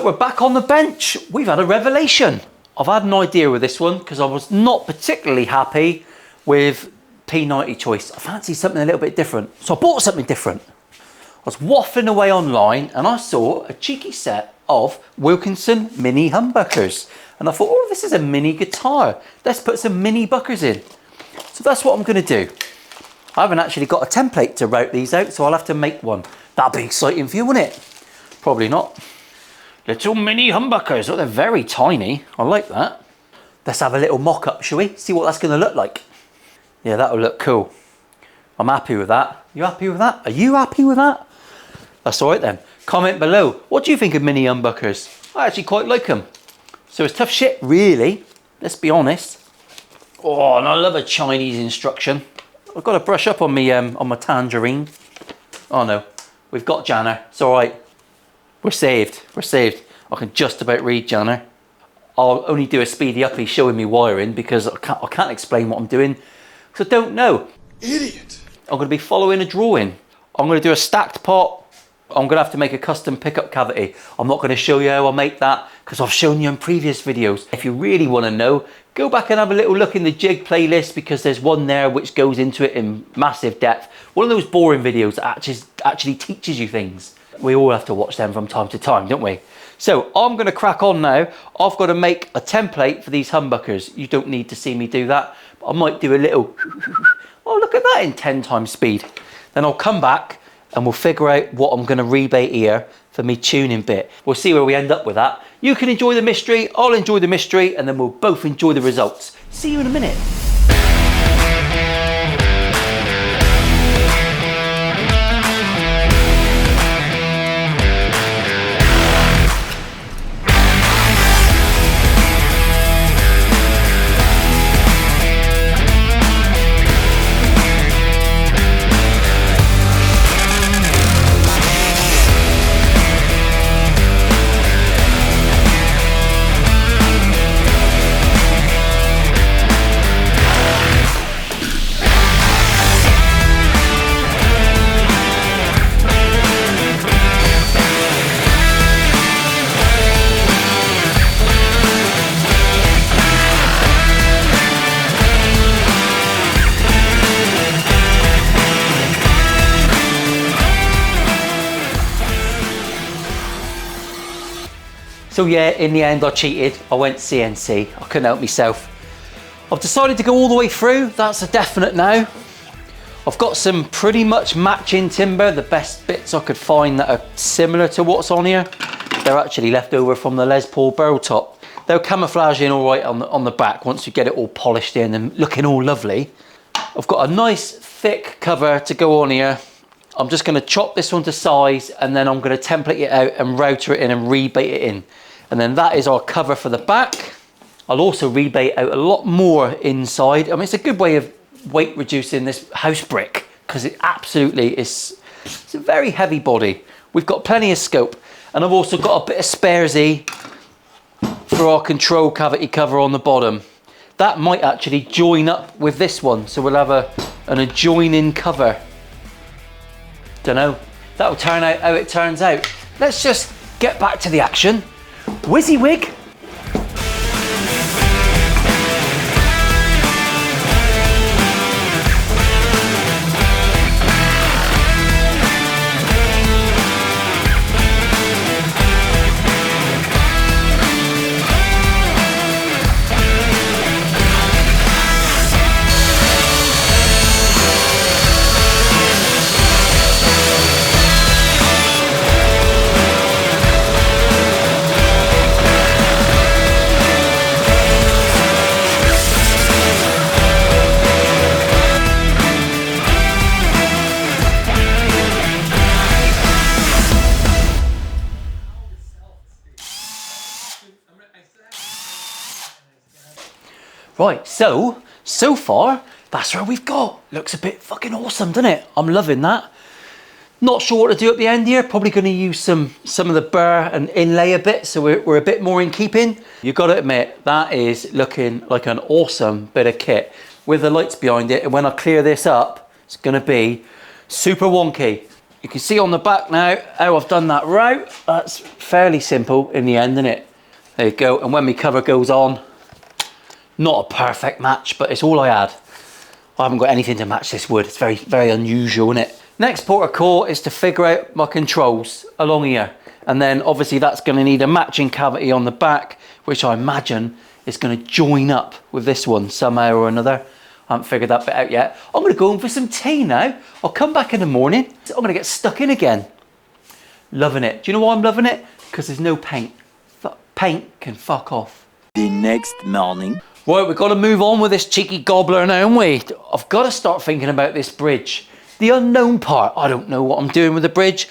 we're back on the bench. We've had a revelation. I've had an idea with this one because I was not particularly happy with P90 choice. I fancied something a little bit different. So I bought something different. I was waffling away online and I saw a cheeky set of Wilkinson mini humbuckers. And I thought, oh, this is a mini guitar. Let's put some mini buckers in. So that's what I'm going to do. I haven't actually got a template to route these out, so I'll have to make one. That'd be exciting for you, wouldn't it? Probably not. Little mini humbuckers. Oh, they're very tiny. I like that. Let's have a little mock-up, shall we? See what that's going to look like. Yeah, that'll look cool. I'm happy with that. You happy with that? Are you happy with that? That's all right then. Comment below. What do you think of mini humbuckers? I actually quite like them. So it's tough shit, really. Let's be honest. Oh, and I love a Chinese instruction. I've got to brush up on me on my tangerine. Oh no, we've got Janner. It's all right. We're saved. We're saved. I can just about read Janner. I'll only do a speedy uppy showing me wiring because I can't explain what I'm doing because I don't know. Idiot. I'm going to be following a drawing. I'm going to do a stacked pot. I'm going to have to make a custom pickup cavity. I'm not going to show you how I make that because I've shown you in previous videos. If you really want to know, go back and have a little look in the jig playlist because there's one there which goes into it in massive depth. One of those boring videos that actually teaches you things. We all have to watch them from time to time, don't we? So I'm going to crack on now. I've got to make a template for these humbuckers. You don't need to see me do that, but I might do a little, oh, look at that in 10 times speed. Then I'll come back and we'll figure out what I'm going to rebate here for me tuning bit. We'll see where we end up with that. You can enjoy the mystery, I'll enjoy the mystery, and then we'll both enjoy the results. See you in a minute. So yeah, in the end I cheated. I went CNC. I couldn't help myself. I've decided to go all the way through. That's a definite now. I've got some pretty much matching timber, the best bits I could find that are similar to what's on here. They're actually left over from the Les Paul barrel top. They'll camouflage in all right on the back once you get it all polished in and looking all lovely. I've got a nice thick cover to go on here. I'm just going to chop this one to size and then I'm going to template it out and router it in and rebate it in. And then that is our cover for the back. I'll also rebate out a lot more inside. I mean, it's a good way of weight reducing this house brick because it absolutely is, it's a very heavy body. We've got plenty of scope and I've also got a bit of sparesy for our control cavity cover on the bottom. That might actually join up with this one. So we'll have an adjoining cover. Don't know. That'll turn out how it turns out. Let's just get back to the action. WYSIWYG. Right, so far, that's where we've got. Looks a bit fucking awesome, doesn't it? I'm loving that. Not sure what to do at the end here. Probably going to use some of the burr and inlay a bit, so we're a bit more in keeping. You've got to admit, that is looking like an awesome bit of kit with the lights behind it. And when I clear this up, it's going to be super wonky. You can see on the back now how I've done that route. That's fairly simple in the end, isn't it? There you go. And when my cover goes on, not a perfect match, but it's all I had. I haven't got anything to match this wood. It's very, very unusual, isn't it? Next port of call is to figure out my controls along here. And then obviously that's going to need a matching cavity on the back, which I imagine is going to join up with this one somehow or another. I haven't figured that bit out yet. I'm going to go in for some tea now. I'll come back in the morning. I'm going to get stuck in again. Loving it. Do you know why I'm loving it? Because there's no paint. Paint can fuck off. The next morning. Right, we've got to move on with this cheeky gobbler now, haven't we? I've got to start thinking about this bridge. The unknown part. I don't know what I'm doing with the bridge.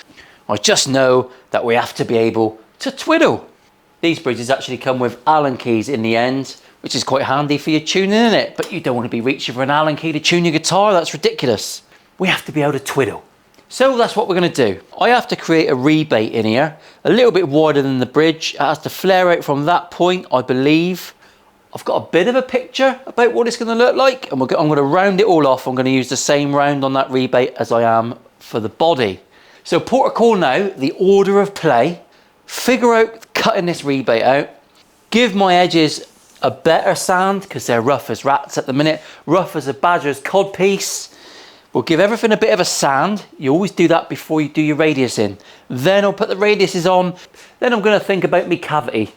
I just know that we have to be able to twiddle. These bridges actually come with Allen keys in the end, which is quite handy for your tuning, isn't it? But you don't want to be reaching for an Allen key to tune your guitar. That's ridiculous. We have to be able to twiddle. So that's what we're going to do. I have to create a rebate in here, a little bit wider than the bridge. It has to flare out from that point, I believe. I've got a bit of a picture about what it's going to look like, and I'm going to round it all off. I'm going to use the same round on that rebate as I am for the body. So port of call now, the order of play, figure out cutting this rebate out, give my edges a better sand because they're rough as rats at the minute, rough as a badger's codpiece. We'll give everything a bit of a sand. You always do that before you do your radius in. Then I'll put the radiuses on. Then I'm going to think about me cavity.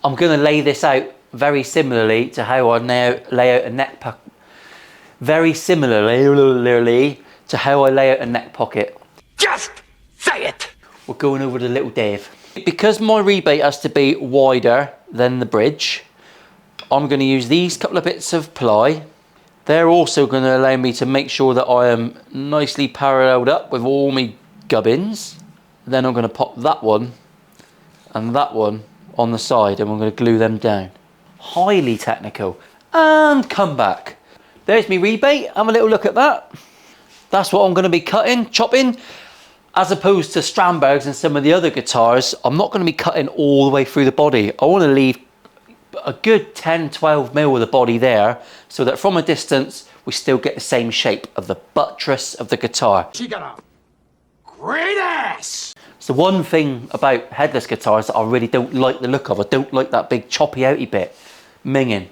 I'm going to lay this out very similarly to how I now lay out a neck pocket. Very similarly to how I lay out a neck pocket. Just say it! We're going over to little Dave. Because my rebate has to be wider than the bridge, I'm going to use these couple of bits of ply. They're also going to allow me to make sure that I am nicely paralleled up with all my gubbins. Then I'm going to pop that one and that one on the side, and we're going to glue them down. Highly technical. And come back. There's my rebate. Have a little look at that. That's what I'm going to be cutting, chopping. As opposed to Strandbergs and some of the other guitars, I'm not going to be cutting all the way through the body. I want to leave a good 10-12 mil of the body there, so that from a distance we still get the same shape of the buttress of the guitar. She got a great ass! It's the one thing about headless guitars that I really don't like the look of. I don't like that big choppy outy bit minging.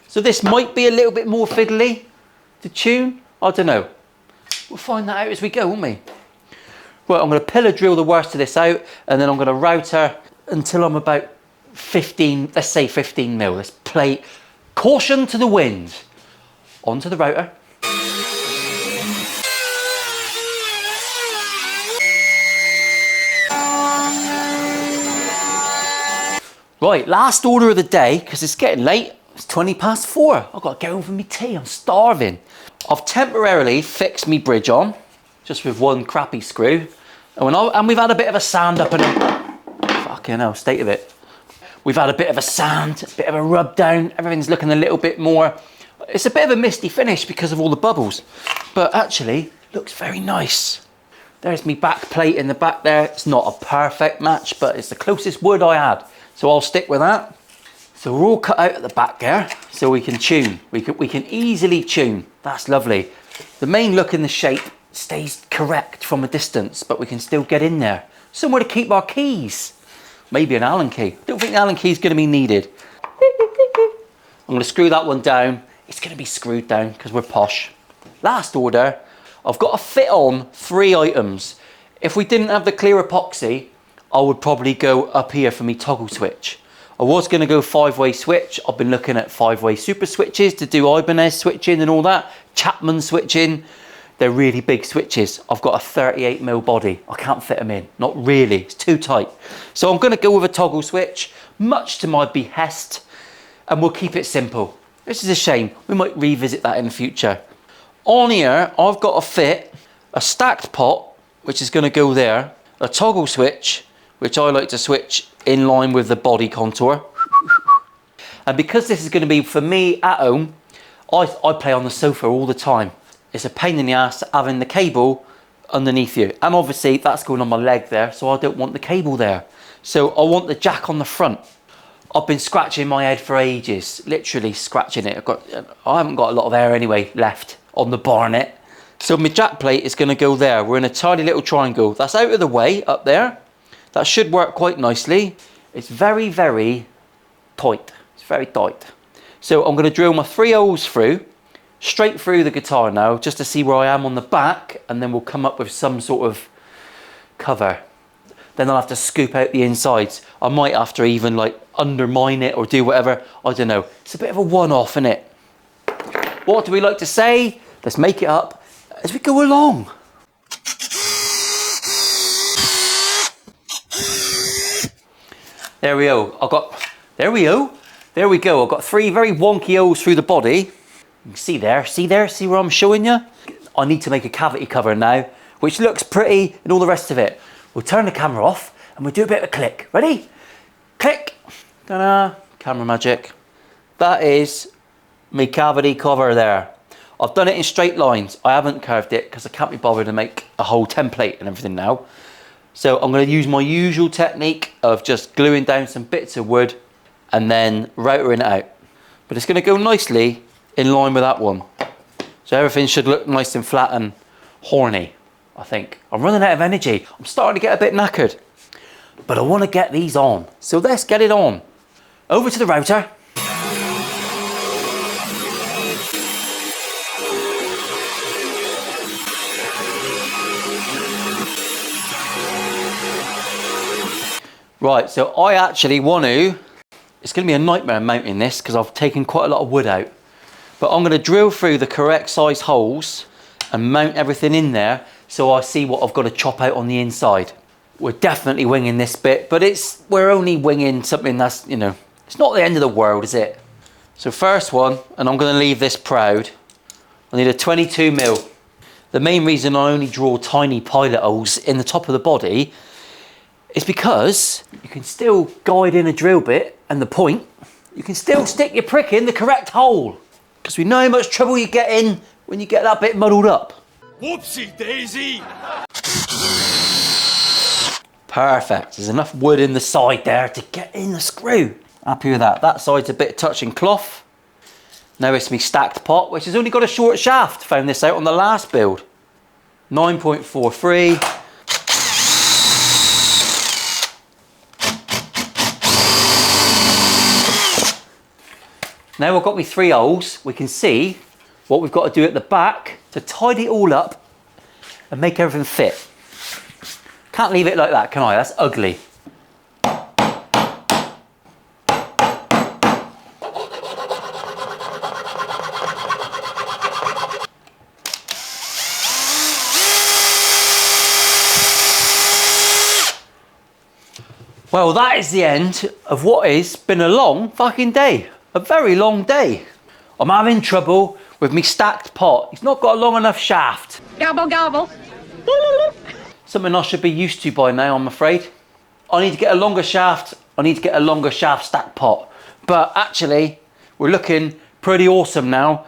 So this might be a little bit more fiddly to tune. I don't know. We'll find that out as we go, won't we? Right, I'm going to pillar drill the worst of this out, and then I'm going to router until I'm about 15, let's say 15 mil. Let's play caution to the wind. Onto the router. Right, last order of the day, because it's getting late. It's 20 past 4. I've got to go home for my tea. I'm starving. I've temporarily fixed my bridge on, just with one crappy screw. And we've had a bit of a sand up and fucking hell, state of it. We've had a bit of a sand, a bit of a rub down. Everything's looking a little bit more. It's a bit of a misty finish because of all the bubbles, but actually looks very nice. There's my back plate in the back there. It's not a perfect match, but it's the closest wood I had. So I'll stick with that. So we're all cut out at the back there, so we can tune. We can easily tune. That's lovely. The main look and the shape stays correct from a distance, but we can still get in there. Somewhere to keep our keys. Maybe an Allen key. Don't think the Allen key is going to be needed. I'm going to screw that one down. It's going to be screwed down because we're posh. Last order, I've got to fit on 3 items. If we didn't have the clear epoxy, I would probably go up here for me toggle switch. I was going to go 5-way switch. I've been looking at 5-way super switches to do Ibanez switching and all that. Chapman switching. They're really big switches. I've got a 38mm body. I can't fit them in. Not really. It's too tight. So I'm going to go with a toggle switch, much to my behest, and we'll keep it simple. This is a shame. We might revisit that in the future. On here, I've got to fit a stacked pot, which is going to go there, a toggle switch, which I like to switch in line with the body contour. And because this is going to be for me at home, I play on the sofa all the time. It's a pain in the ass having the cable underneath you. And obviously that's going on my leg there, so I don't want the cable there. So I want the jack on the front. I've been scratching my head for ages, literally scratching it. I haven't got a lot of hair anyway left on the barnet. So my jack plate is going to go there. We're in a tiny little triangle. That's out of the way up there. That should work quite nicely. It's very, very tight. It's very tight. So I'm going to drill my 3 holes through, straight through the guitar now, just to see where I am on the back, and then we'll come up with some sort of cover. Then I'll have to scoop out the insides. I might have to even like undermine it or do whatever. I don't know. It's a bit of a one-off, isn't it? What do we like to say? Let's make it up as we go along. There we go. There we go. I've got 3 very wonky holes through the body. You can see there, see where I'm showing you? I need to make a cavity cover now, which looks pretty and all the rest of it. We'll turn the camera off and we'll do a bit of a click. Ready? Click. Ta-da. Camera magic. That is my cavity cover there. I've done it in straight lines. I haven't curved it because I can't be bothered to make a whole template and everything now. So I'm going to use my usual technique of just gluing down some bits of wood and then routering it out. But it's going to go nicely in line with that one. So everything should look nice and flat and horny, I think. I'm running out of energy. I'm starting to get a bit knackered. But I want to get these on. So let's get it on. Over to the router. Right, so I actually want to, it's going to be a nightmare mounting this because I've taken quite a lot of wood out. But I'm going to drill through the correct size holes and mount everything in there so I see what I've got to chop out on the inside. We're definitely winging this bit, but we're only winging something that's, you know, it's not the end of the world, is it? So first one, and I'm going to leave this proud, I need a 22mm. The main reason I only draw tiny pilot holes in the top of the body is because you can still guide in a drill bit and the point, you can still stick your prick in the correct hole. Because we know how much trouble you get in when you get that bit muddled up. Whoopsie daisy! Perfect, there's enough wood in the side there to get in the screw. Happy with that. That side's a bit touching cloth. Now it's me stacked pot, which has only got a short shaft. Found this out on the last build. 9.43. Now I've got me 3 holes, we can see what we've got to do at the back to tidy it all up and make everything fit. Can't leave it like that, can I? That's ugly. Well, that is the end of what has been a long fucking day. A very long day. I'm having trouble with me stacked pot. It's not got a long enough shaft. Gobble, gobble. Something I should be used to by now, I'm afraid. I need to get a longer shaft. I need to get a longer shaft stacked pot. But actually, we're looking pretty awesome now.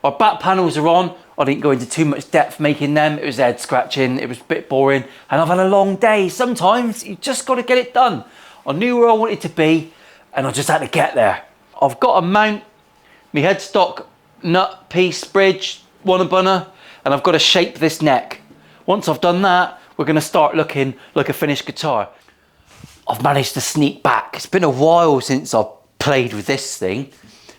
Our back panels are on. I didn't go into too much depth making them. It was head scratching. It was a bit boring. And I've had a long day. Sometimes you just got to get it done. I knew where I wanted to be and I just had to get there. I've got to mount my headstock nut piece bridge, wanna, and I've got to shape this neck. Once I've done that, we're going to start looking like a finished guitar. I've managed to sneak back. It's been a while since I've played with this thing,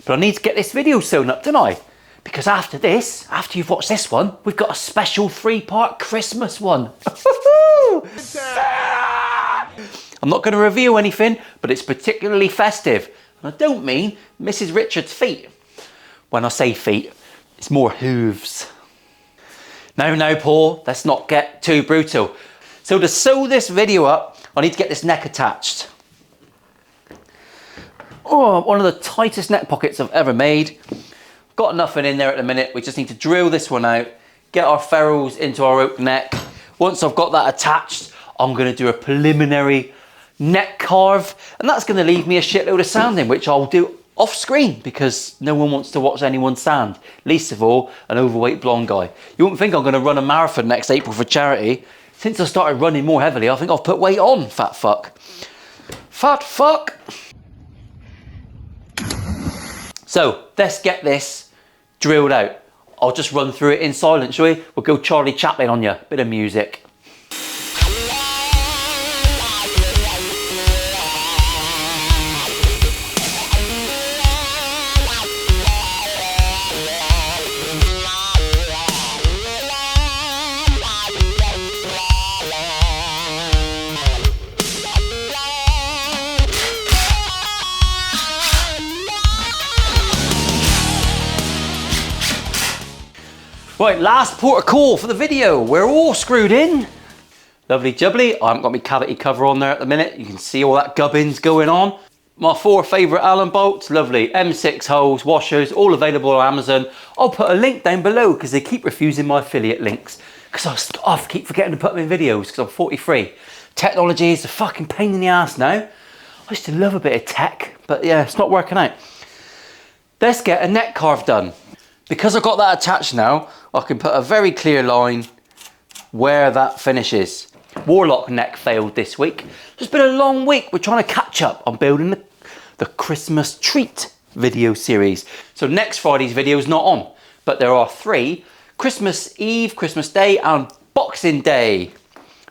but I need to get this video sewn up, don't I? Because after this, after you've watched this one, we've got a special 3-part Christmas one. I'm not going to reveal anything, but it's particularly festive. And I don't mean Mrs. Richards' feet. When I say feet, it's more hooves. Now, Paul, let's not get too brutal. So to sew this video up, I need to get this neck attached. Oh, one of the tightest neck pockets I've ever made. Got nothing in there at the minute. We just need to drill this one out, get our ferrules into our oak neck. Once I've got that attached, I'm going to do a preliminary neck carve, and that's going to leave me a shitload of sanding, which I'll do off screen because no one wants to watch anyone sand, least of all an overweight blonde guy. You wouldn't think I'm going to run a marathon next April for charity. Since I started running more heavily, I think I've put weight on, fat fuck. Fat fuck. So let's get this drilled out. I'll just run through it in silence, shall we? We'll go Charlie Chaplin on you. Bit of music. Right, last port of call for the video. We're all screwed in. Lovely jubbly. I haven't got my cavity cover on there at the minute. You can see all that gubbins going on. My 4 favourite Allen bolts, lovely. M6 holes, washers, all available on Amazon. I'll put a link down below because they keep refusing my affiliate links. Because I keep forgetting to put them in videos because I'm 43. Technology is a fucking pain in the ass now. I used to love a bit of tech, but yeah, it's not working out. Let's get a neck carve done. Because I've got that attached now, I can put a very clear line where that finishes. Warlock neck failed this week. It's been a long week. We're trying to catch up on building the Christmas treat video series. So next Friday's video is not on, but there are 3: Christmas Eve, Christmas Day and Boxing Day.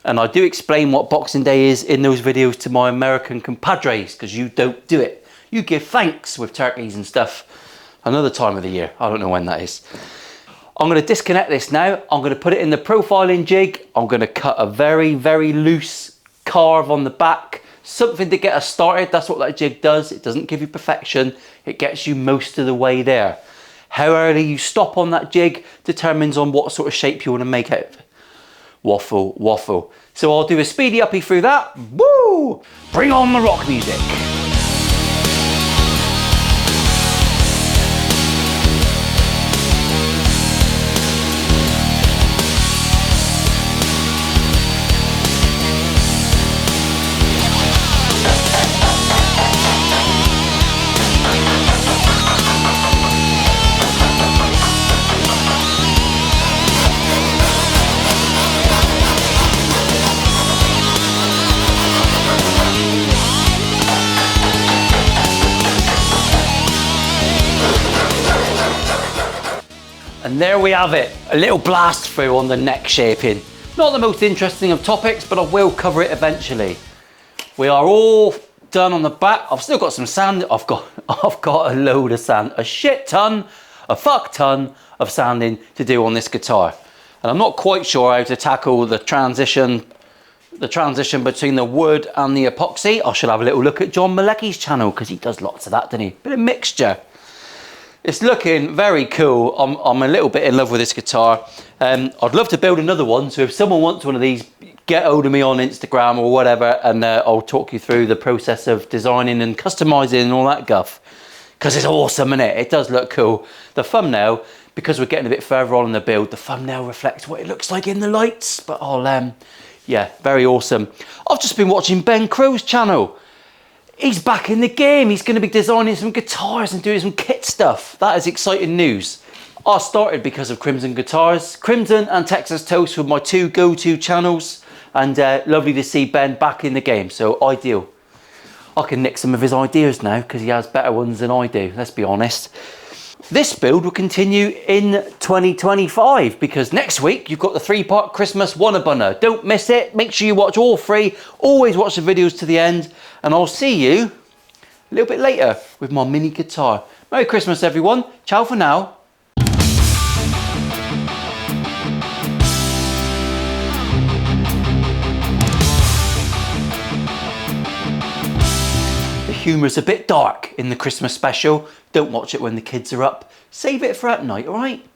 And I do explain what Boxing Day is in those videos to my American compadres, because you don't do it. You give thanks with turkeys and stuff another time of the year. I don't know when that is. I'm going to disconnect this now. I'm going to put it in the profiling jig. I'm going to cut a very, very loose carve on the back. Something to get us started. That's what that jig does. It doesn't give you perfection. It gets you most of the way there. How early you stop on that jig determines on what sort of shape you want to make out of it. Waffle, waffle. So I'll do a speedy uppy through that. Woo! Bring on the rock music. And there we have it, a little blast through on the neck shaping. Not the most interesting of topics, but I will cover it eventually. We are all done on the back. I've still got some sand. I've got a load of sand, a shit ton, a fuck ton of sanding to do on this guitar. And I'm not quite sure how to tackle the transition between the wood and the epoxy. I should have a little look at John Malecki's channel because he does lots of that, doesn't he? Bit of mixture. It's looking very cool. I'm a little bit in love with this guitar. I'd love to build another one. So if someone wants one of these, get hold of me on Instagram or whatever, and I'll talk you through the process of designing and customizing and all that guff. Because it's awesome, isn't it? It does look cool. The thumbnail, because we're getting a bit further on in the build, the thumbnail reflects what it looks like in the lights. But yeah, very awesome. I've just been watching Ben Crow's channel. He's back in the game. He's going to be designing some guitars and doing some kit stuff. That is exciting news. I started because of Crimson Guitars. Crimson and Texas Toast were my 2 go-to channels. And lovely to see Ben back in the game. So ideal. I can nick some of his ideas now because he has better ones than I do. Let's be honest. This build will continue in 2025 because next week you've got the 3-part Christmas Wannabunner. Don't miss it. Make sure you watch all 3. Always watch the videos to the end. And I'll see you a little bit later with my mini guitar. Merry Christmas, everyone. Ciao for now. The humour's a bit dark in the Christmas special. Don't watch it when the kids are up. Save it for at night, all right?